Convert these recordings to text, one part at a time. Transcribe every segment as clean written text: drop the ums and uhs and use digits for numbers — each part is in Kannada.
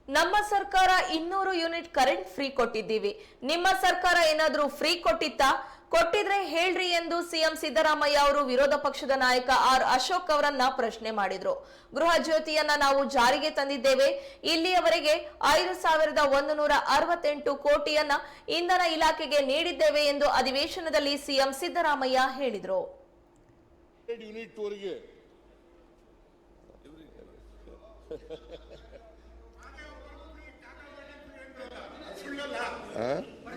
ನಮ್ಮ ಸರ್ಕಾರ 200 ಯೂನಿಟ್ ಕರೆಂಟ್ ಫ್ರೀ ಕೊಟ್ಟಿದ್ದೀವಿ. ನಿಮ್ಮ ಸರ್ಕಾರ ಏನಾದ್ರೂ ಫ್ರೀ ಕೊಟ್ಟಿತ್ತಾ? ಕೊಟ್ಟಿದ್ರೆ ಹೇಳ್ರಿ ಎಂದು ಸಿಎಂ ಸಿದ್ದರಾಮಯ್ಯ ಅವರು ವಿರೋಧ ಪಕ್ಷದ ನಾಯಕ ಆರ್ ಅಶೋಕ್ ಅವರನ್ನ ಪ್ರಶ್ನೆ ಮಾಡಿದ್ರು. ಗೃಹ ಜ್ಯೋತಿಯನ್ನ ನಾವು ಜಾರಿಗೆ ತಂದಿದ್ದೇವೆ. ಇಲ್ಲಿಯವರೆಗೆ 5168 ಕೋಟಿಯನ್ನ ಇಂಧನ ಇಲಾಖೆಗೆ ನೀಡಿದ್ದೇವೆ ಎಂದು ಅಧಿವೇಶನದಲ್ಲಿ ಸಿಎಂ ಸಿದ್ದರಾಮಯ್ಯ ಹೇಳಿದ್ರು.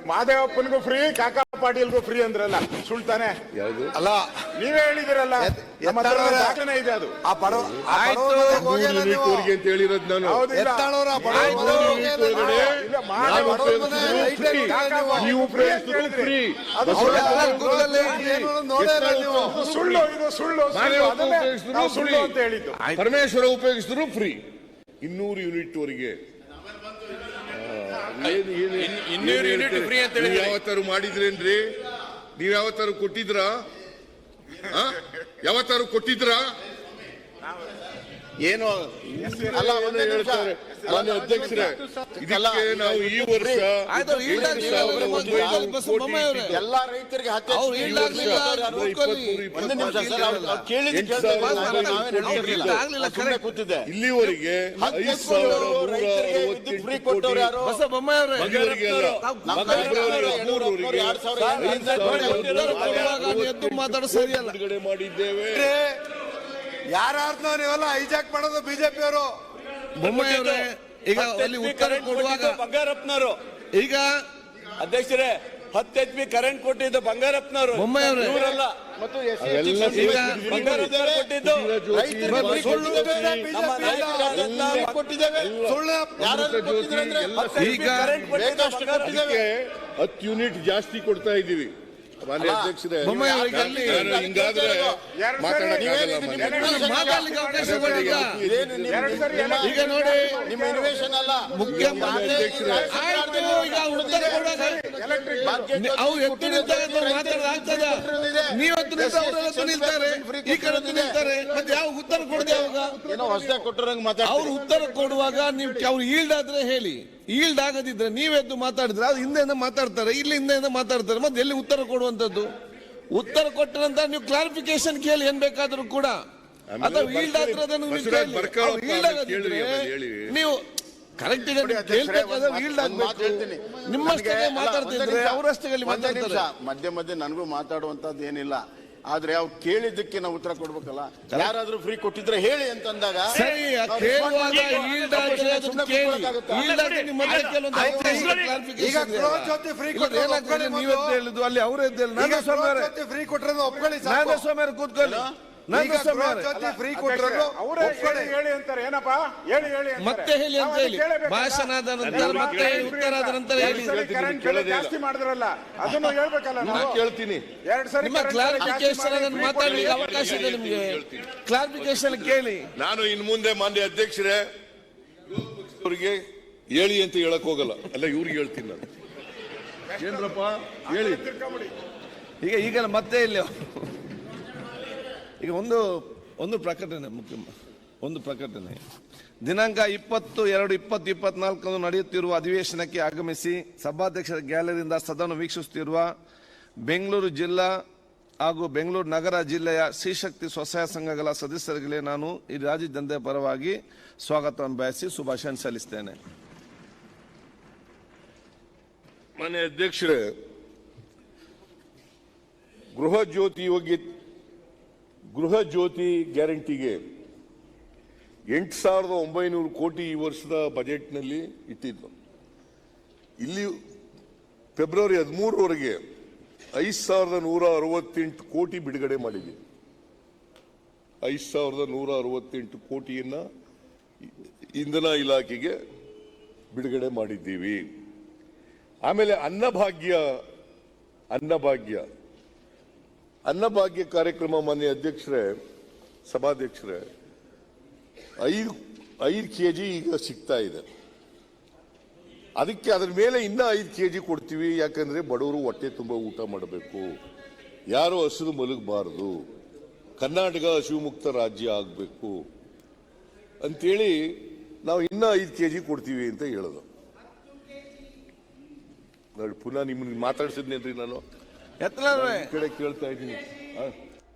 ಮಾದೇವಪ್ಪನಿಗೂ ಫ್ರೀ, ಕಾಕಾ ಪಾಟೀಲ್ಗೂ ಫ್ರೀ ಅಂದ್ರಲ್ಲ, ಸುಳ್ತಾನೆ ಅಲ್ಲ? ನೀವೇ ಹೇಳಿದಿರಲ್ಲ, ನಮ್ಮ ದಾಖಲೆ ಇದೆ ಅದು. ಅಂತ ಹೇಳಿರೋದು ನಾನು. ನೀವು ಸುಳ್ಳು, ಇದು ಸುಳ್ಳು ಸುಳ್ಳು ಅಂತ ಹೇಳಿದ್ದು. ಪರಮೇಶ್ವರ ಉಪಯೋಗಿಸಿದ್ರು ಫ್ರೀ 200 ಯೂನಿಟ್ ವರೆಗೆ. ಯಾವತ್ತಾರು ಮಾಡಿದ್ರೇನ್ರಿ? ನೀವ್ ಯಾವತ್ತಾರು ಕೊಟ್ಟಿದ್ರ? ಯಾವತ್ತಾರು ಕೊಟ್ಟಿದ್ರ? ಏನು ಅಲ್ಲ ಹೇಳ್ತಾರೆ ಮಾನ್ಯ ಅಧ್ಯಕ್ಷರೇ, ಇದಕ್ಕೆ ನಾವು ಈ ವರ್ಷ ಎಲ್ಲಾ ರೈತರಿಗೆ ಕೂತಿದೆ. ಇಲ್ಲಿವರೆಗೆ 5,168 ಕೋಟಿ ಬಿಡುಗಡೆ ಮಾಡಿದ್ದೇವೆ. ಯಾರನ್ನ ನೀವೆಲ್ಲ ಹೈಜಾಕ್ ಮಾಡೋದು ಬಿಜೆಪಿ ಅವರು. ಬೊಮ್ಮಾಯಿಯವರೇ, ಈಗ ಅಲ್ಲಿ ಉತ್ತರ ಕೊಡುವಾಗ ಬಂಗಾರಪ್ಪನವರು, ಈಗ ಅಧ್ಯಕ್ಷರೇ 10 HP ಕರೆಂಟ್ ಕೊಟ್ಟಿದ್ದು ಬಂಗಾರಪ್ಪನವರು, ಬೊಮ್ಮಾಯಿಯವರೇ ಇವರಲ್ಲ. ಮತ್ತು ಬಂಗಾರಪ್ಪನವರು ಕೊಟ್ಟಿದ್ದು ಕೊಟ್ಟಿದ್ದೇವೆ. ಈಗ 10 ಯೂನಿಟ್ ಜಾಸ್ತಿ ಕೊಡ್ತಾ ಇದ್ದೀವಿ ಮಾನ್ಯ ಅಧ್ಯಕ್ಷರೇ. ಹಿಂಗಾದ್ರೆ ಮಾತಾಡ್ಲಿಕ್ಕೆ ಅವಕಾಶ ಕೊಡಿಲ್ಲ. ಈಗ ನೋಡಿ, ನಿಮ್ಮ ಇನ್ವೇಷನ್ ಅಲ್ಲ ಮುಖ್ಯಮಂತ್ರಿ ಈಗ ಉತ್ತರ ಕೊಡುವಾಗ ಅವ್ರು ಎತ್ತು ನಿಲ್ತಾರೆ ಮಾತಾಡೋದಾಗ್ತದ? ನೀವತ್ತು ನಿಲ್ತಾರೆ, ಈ ಕಡೆ ನಿಲ್ತಾರೆ, ಮತ್ತೆ ಯಾವ ಉತ್ತರ ಕೊಡದೆ ಅವಾಗ? ಏನೋ ಹೊಸದಾಗಿ ಕೊಟ್ಟರಂಗ್ ಮಾತಾಡ. ಅವ್ರು ಉತ್ತರ ಕೊಡುವಾಗ ನೀವು ಅವ್ರು ಈಲ್ಡ್ ಆದ್ರೆ ಹೇಳಿ, ಈಲ್ಡ್ ಆಗದಿದ್ರೆ ನೀವೆದ್ದು ಮಾತಾಡಿದ್ರೆ ಅದು ಹಿಂದೆಯಿಂದ ಮಾತಾಡ್ತಾರೆ, ಇಲ್ಲಿ ಹಿಂದೆಯಿಂದ ಮಾತಾಡ್ತಾರೆ, ಮತ್ತೆ ಎಲ್ಲಿ ಉತ್ತರ ಕೊಡುವಂತದ್ದು? ಉತ್ತರ ಕೊಟ್ಟ ನಂತರ ನೀವು ಕ್ಲಾರಿಫಿಕೇಶನ್ ಕೇಳಿ ಏನ್ ಬೇಕಾದ್ರೂ ಕೂಡ. ಅಥವಾ ಈಲ್ಡ್ ಆದ್ರೆ ಅದನ್ನು ನೀವು ಕರೆಕ್ಟ್ ಕೇಳ್ಬೇಕಾದ್ರೆ ಈಲ್ಡ್ ಆಗ್ಬೇಕು. ನಿಮ್ಮಷ್ಟೇ ಮಾತಾಡ್ತಿದ್ರೆ ಅವರಷ್ಟೇ ಮಾತಾಡ್ತಾರೆ. ಮಧ್ಯೆ ಮಧ್ಯೆ ನನಗೂ ಮಾತಾಡುವಂತದ್ದು ಏನಿಲ್ಲ, ಆದ್ರೆ ಅವ್ರು ಕೇಳಿದ್ದಕ್ಕೆ ನಾವು ಉತ್ತರ ಕೊಡ್ಬೇಕಲ್ಲ. ಯಾರಾದ್ರೂ ಫ್ರೀ ಕೊಟ್ಟಿದ್ರೆ ಹೇಳಿ ಅಂತಂದಾಗ ಹೇಳುದು ಅಲ್ಲಿ ಅವರೇ ಫ್ರೀ ಕೊಟ್ಟರೆ ಒಪ್ಕೊಳ್ಳಿ. ಕೂತ್ಕೊಳ್ಳಿ, ಹೇಳಿ ಅಂತಾರೆ. ಏನಪ್ಪಾ ಮತ್ತೆ ಹೇಳಿ ಅಂತ ಹೇಳಿ ಭಾಷಣ ಆದ ನಂತರ ಮತ್ತೆ ಉತ್ತರ ಆದ ನಂತರ ಹೇಳಿ. ಜಾಸ್ತಿ ಮಾಡಿದ್ರಲ್ಲ, ಅದನ್ನು ಹೇಳ್ಬೇಕಲ್ಲ. ಕೇಳ್ತೀನಿ, ನಿಮ್ಮ ಕ್ಲಾರಿಫಿಕೇಶನ್ ಅದನ್ನು ಮಾತಾಡಲಿಕ್ಕೆ ಅವಕಾಶ ಇದೆ ನಿಮಗೆ. ಕ್ಲಾರಿಫಿಕೇಶನ್ ಕೇಳಿ. ನಾನು ಇನ್ ಮುಂದೆ ಮಾನ್ಯ ಅಧ್ಯಕ್ಷರೇ ಅವರಿಗೆ ಹೇಳಿ ಅಂತ ಹೇಳಕ್ ಹೋಗಲ್ಲ, ಅಲ್ಲ ಇವ್ರಿಗೆ ಹೇಳ್ತೀನಿ ನಾನು. ಏನ್ರಪ್ಪ ಹೇಳಿ. ಈಗ ಮತ್ತೆ ಇಲ್ಲಿ ಈಗ ಒಂದು ಪ್ರಕಟಣೆ, ಒಂದು ಪ್ರಕಟಣೆ. ದಿನಾಂಕ 20/2/2024 ನಡೆಯುತ್ತಿರುವ ಅಧಿವೇಶನಕ್ಕೆ ಆಗಮಿಸಿ ಸಭಾಧ್ಯಕ್ಷರ ಗ್ಯಾಲರಿಯಿಂದ ಸದನ ವೀಕ್ಷಿಸುತ್ತಿರುವ ಬೆಂಗಳೂರು ಜಿಲ್ಲಾ ಹಾಗೂ ಬೆಂಗಳೂರು ನಗರ ಜಿಲ್ಲೆಯ ಶ್ರೀಶಕ್ತಿ ಸ್ವಸಹಾಯ ಸಂಘಗಳ ಸದಸ್ಯರಿಗೆ ನಾನು ಈ ರಾಜ್ಯ ಜನತೆಯ ಪರವಾಗಿ ಸ್ವಾಗತವನ್ನು ಬಯಸಿ ಶುಭಾಶಯ ಸಲ್ಲಿಸುತ್ತೇನೆ. ಮಾನ್ಯ ಅಧ್ಯಕ್ಷರೇ, ಗೃಹ ಜ್ಯೋತಿ ಗ್ಯಾರಂಟಿಗೆ 8,900 ಕೋಟಿ ಈ ವರ್ಷದ ಬಜೆಟ್ನಲ್ಲಿ ಇಟ್ಟಿದ್ದು. ಇಲ್ಲಿ ಫೆಬ್ರವರಿ 13ರವರೆಗೆ 5,168 ಕೋಟಿ ಬಿಡುಗಡೆ ಮಾಡಿದ್ದೀವಿ. 5,168 ಕೋಟಿಯನ್ನ ಇಂಧನ ಇಲಾಖೆಗೆ ಬಿಡುಗಡೆ ಮಾಡಿದ್ದೀವಿ. ಆಮೇಲೆ ಅನ್ನಭಾಗ್ಯ ಕಾರ್ಯಕ್ರಮ ಮಾನ್ಯ ಅಧ್ಯಕ್ಷರೇ, ಸಭಾಧ್ಯಕ್ಷರೇ, 5 ಕೆಜಿ ಈಗ ಸಿಗ್ತಾ ಇದೆ. ಅದಕ್ಕೆ ಅದರ ಮೇಲೆ ಇನ್ನ 5 ಕೆಜಿ ಕೊಡ್ತೀವಿ. ಯಾಕಂದ್ರೆ ಬಡವರು ಹೊಟ್ಟೆ ತುಂಬ ಊಟ ಮಾಡಬೇಕು, ಯಾರು ಹಸಿದು ಮಲಗಬಾರದು, ಕರ್ನಾಟಕ ಹಸಿವು ಮುಕ್ತ ರಾಜ್ಯ ಆಗಬೇಕು ಅಂತೇಳಿ ನಾವು ಇನ್ನ 5 ಕೆಜಿ ಕೊಡ್ತೀವಿ ಅಂತ ಹೇಳೋದು. ನೋಡಿ, ಪುನಃ ನಿಮ್ಮನ್ನ ಮಾತಾಡ್ಸಿದ್ನೇನ್ರಿ ನಾನು ಎತ್ತಲ ಈ ಕಡೆ ಕೇಳ್ತಾ ಇದ್ದೀನಿ.